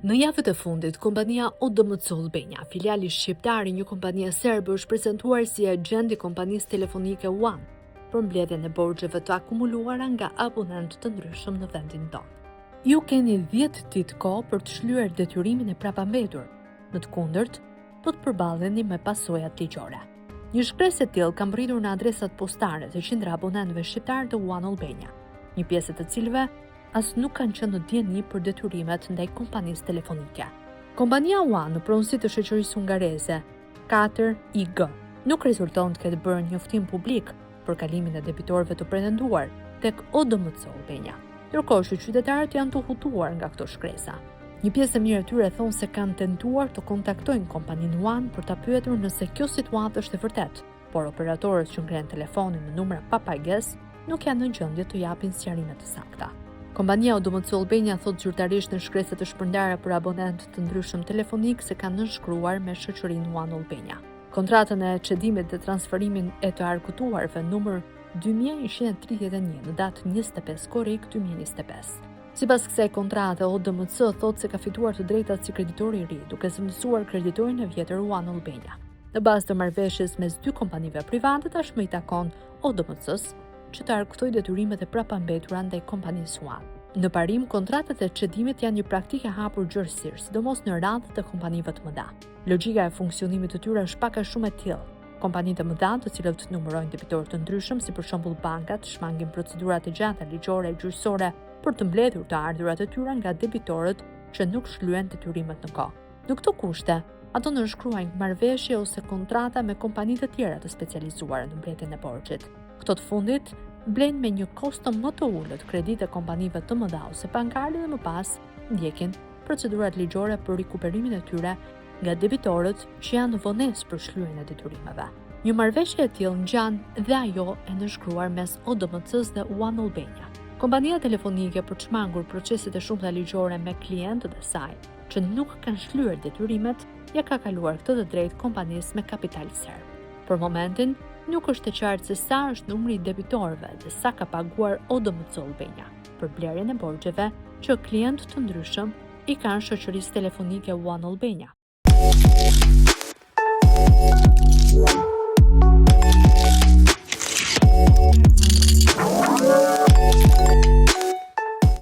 Në javët e fundit, kompania ODMC Albania, filiali shqiptar i një kompanie serbe, është prezantuar si agent i kompanisë telefonike One për mbledhjen e borxheve të akumuluara nga abonentë të ndryshëm në vendin tonë. Ju keni 10 ditë kohë për të shlyer detyrimin e prapambetur. Në të kundërt, do të përballeni me pasojat ligjore. Një shkresë e tillë ka mbërritur në adresat postare të qindra abonentëve shqiptar të One Albania, një pjesë të cilëve as nuk kanë qenë në dieni për detyrimet ndaj kompanisë telefonike. Kompania One në pronësi të shoqërisë hungareze 4IG nuk rezulton të ketë bërë njoftim publik për kalimin e debitorëve të pretenduar tek ODMC Albania, ndërkohë që qytetarët janë të hutuar nga këto shkresa. Një pjesë e mirë e tyre thonë se kanë tentuar të kontaktojnë kompaninë One për ta pyetur nëse kjo situatë është e vërtetë, por operatorët që ngrenë telefonin në numra papages nuk janë në gjendje të japin sqarime të sakta. Kompania ODMC Albania thot zyrtarisht në shkresat e shpërndara për abonentë të ndryshëm telefonik se kanë nënshkruar me shoqërinë One Albania. Kontratën e çedimit dhe transferimin e të arkutuarve numër 2131 në datë 25 korrik 2025. Sipas kësaj kontrate, ODMC thot se ka fituar të drejtat si kreditori i ri, duke zëvendësuar kreditorin e vjetër One Albania. Në bazë të marrëveshjes mes dy kompanive private, tashmë i takon ODMC-s që të arkutoj detyrimet e prapambetura ndaj kompanisë One. Në parim, kontratat e çedimit janë një praktikë e hapur gjërësisht, sidomos në radhë të kompanive të mëdha. Logjika e funksionimit të tyre është pak a shumë e tillë. Kompanitë të mëdha, të cilët numërojnë debitorë të ndryshëm, si për shembull bankat, shmangin procedurat e gjata ligjore e gjyqësore për të mbledhur të ardhurat e tyre nga debitorët që nuk shlyen detyrimet në kohë. Në këto kushte, ato nënshkruajnë marrëveshje ose kontrata me kompani të tjera të specializuara në mbledhjen e borxhit. Këto të fundit blenë me një kosto më të ulët kredite kompanive të mëdha ose bankare dhe më pas ndjekin procedurat ligjore për rikuperimin e tyre nga debitorët që janë në vonesë për shlyerjen e detyrimeve. Një marrëveshje e tillë ngjan dhe ajo e nënshkruar mes ODMC-s dhe One Albania. Kompania telefonike për të shmangur proceset e shumta ligjore me klientët e saj që nuk kanë shlyer detyrimet, ja ka kaluar këtë të drejtë kompanisë me kapital serb. Për momentin, nuk është e qartë se sa është numri i debitorëve dhe sa ka paguar ODMC Albania për blerjen e borxheve që klientë të ndryshëm i kanë shoqërisë telefonike One Albania.